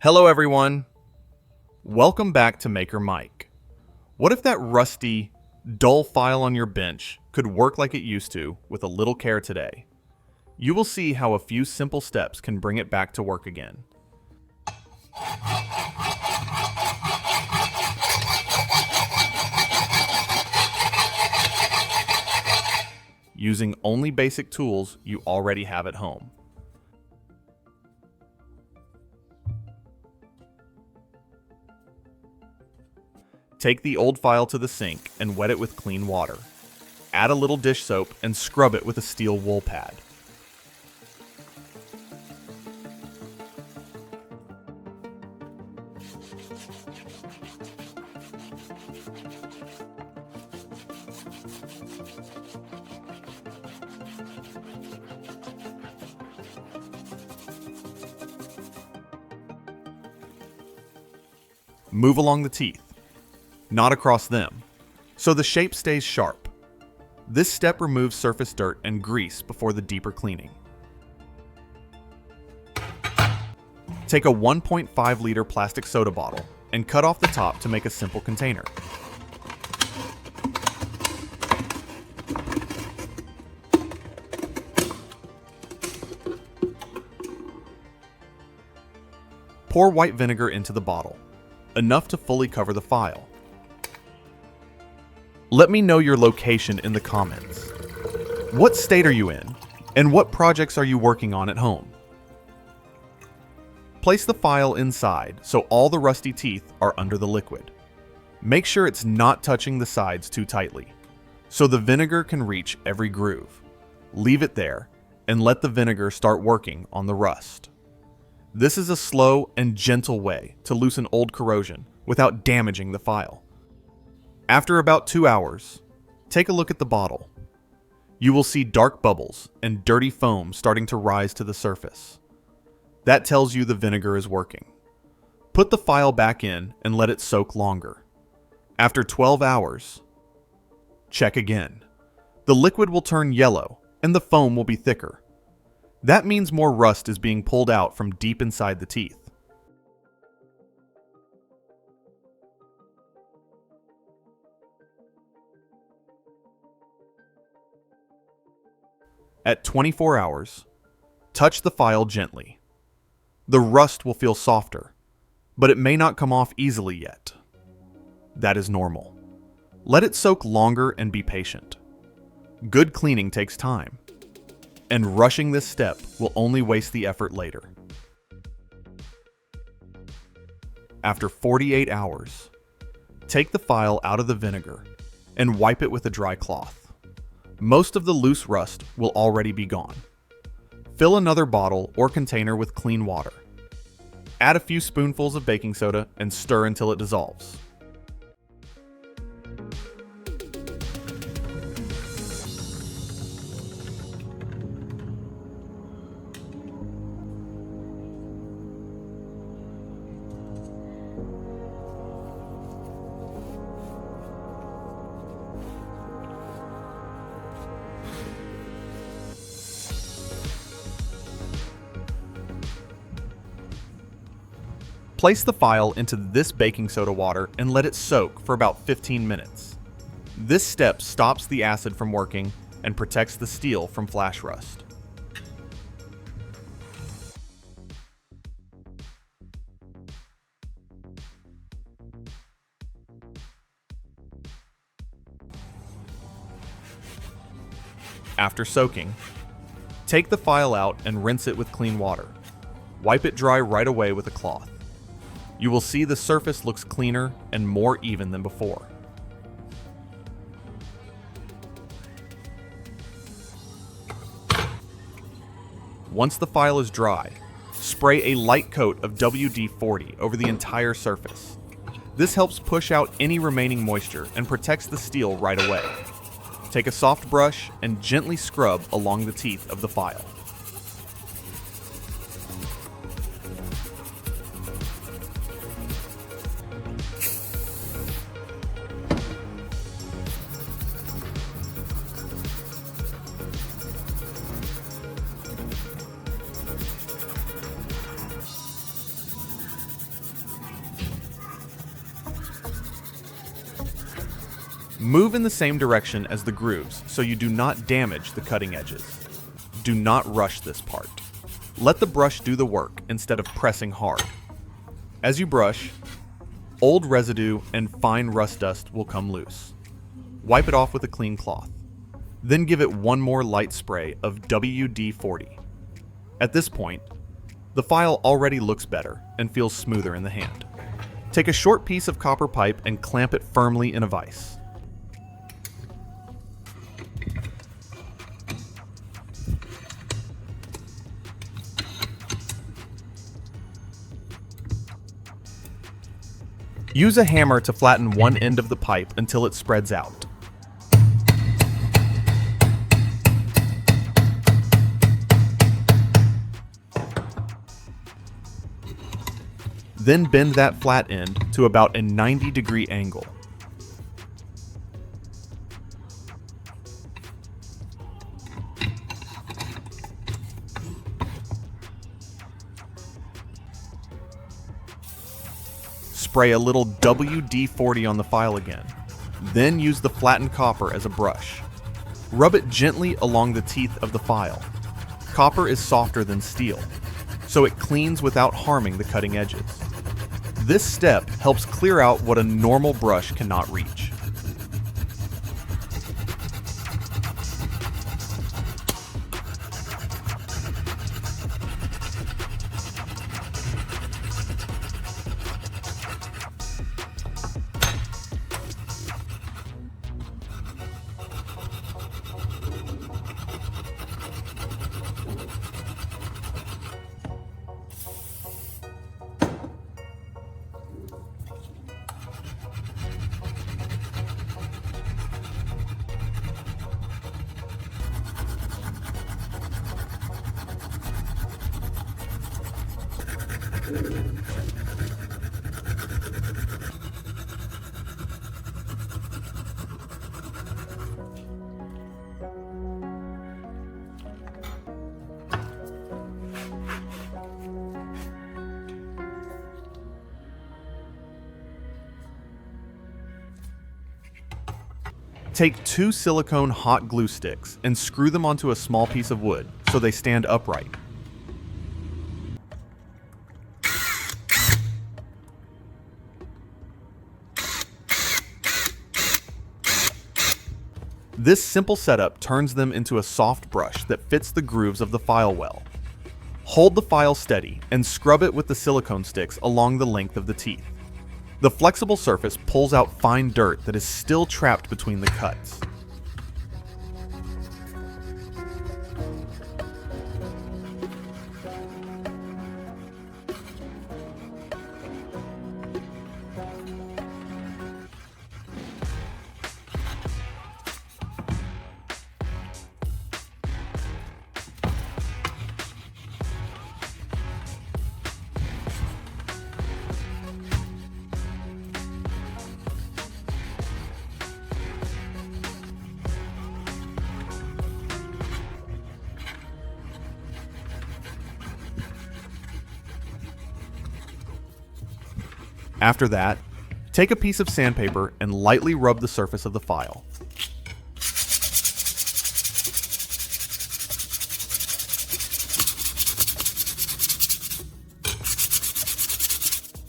Hello everyone! Welcome back to Maker Mike. What if that rusty, dull file on your bench could work like it used to with a little care today? You will see how a few simple steps can bring it back to work again. Using only basic tools you already have at home. Take the old file to the sink and wet it with clean water. Add a little dish soap and scrub it with a steel wool pad. Move along the teeth, not across them, so the shape stays sharp. This step removes surface dirt and grease before the deeper cleaning. Take a 1.5 liter plastic soda bottle and cut off the top to make a simple container. Pour white vinegar into the bottle, enough to fully cover the file. Let me know your location in the comments. What state are you in? And what projects are you working on at home? Place the file inside so all the rusty teeth are under the liquid. Make sure it's not touching the sides too tightly, so the vinegar can reach every groove. Leave it there and let the vinegar start working on the rust. This is a slow and gentle way to loosen old corrosion without damaging the file. After about 2 hours, take a look at the bottle. You will see dark bubbles and dirty foam starting to rise to the surface. That tells you the vinegar is working. Put the file back in and let it soak longer. After 12 hours, check again. The liquid will turn yellow and the foam will be thicker. That means more rust is being pulled out from deep inside the teeth. At 24 hours, touch the file gently. The rust will feel softer, but it may not come off easily yet. That is normal. Let it soak longer and be patient. Good cleaning takes time, and rushing this step will only waste the effort later. After 48 hours, take the file out of the vinegar and wipe it with a dry cloth. Most of the loose rust will already be gone. Fill another bottle or container with clean water. Add a few spoonfuls of baking soda and stir until it dissolves. Place the file into this baking soda water and let it soak for about 15 minutes. This step stops the acid from working and protects the steel from flash rust. After soaking, take the file out and rinse it with clean water. Wipe it dry right away with a cloth. You will see the surface looks cleaner and more even than before. Once the file is dry, spray a light coat of WD-40 over the entire surface. This helps push out any remaining moisture and protects the steel right away. Take a soft brush and gently scrub along the teeth of the file. Move in the same direction as the grooves so you do not damage the cutting edges. Do not rush this part. Let the brush do the work instead of pressing hard. As you brush, old residue and fine rust dust will come loose. Wipe it off with a clean cloth. Then give it one more light spray of WD-40. At this point, the file already looks better and feels smoother in the hand. Take a short piece of copper pipe and clamp it firmly in a vise. Use a hammer to flatten one end of the pipe until it spreads out. Then bend that flat end to about a 90-degree angle. Spray a little WD-40 on the file again. Then use the flattened copper as a brush. Rub it gently along the teeth of the file. Copper is softer than steel, so it cleans without harming the cutting edges. This step helps clear out what a normal brush cannot reach. Take 2 silicone hot glue sticks and screw them onto a small piece of wood so they stand upright. This simple setup turns them into a soft brush that fits the grooves of the file well. Hold the file steady and scrub it with the silicone sticks along the length of the teeth. The flexible surface pulls out fine dirt that is still trapped between the cuts. After that, take a piece of sandpaper and lightly rub the surface of the file.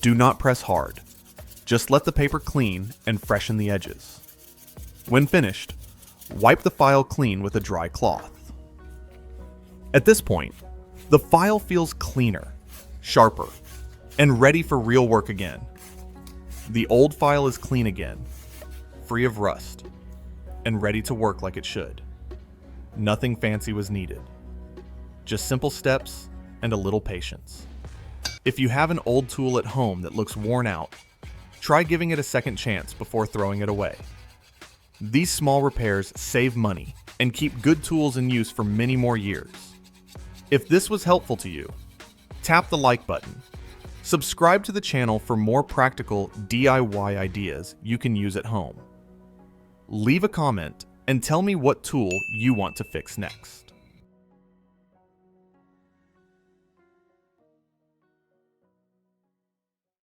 Do not press hard. Just let the paper clean and freshen the edges. When finished, wipe the file clean with a dry cloth. At this point, the file feels cleaner, sharper, and ready for real work again. The old file is clean again, free of rust, and ready to work like it should. Nothing fancy was needed. Just simple steps and a little patience. If you have an old tool at home that looks worn out, try giving it a second chance before throwing it away. These small repairs save money and keep good tools in use for many more years. If this was helpful to you, tap the like button. Subscribe to the channel for more practical DIY ideas you can use at home. Leave a comment and tell me what tool you want to fix next.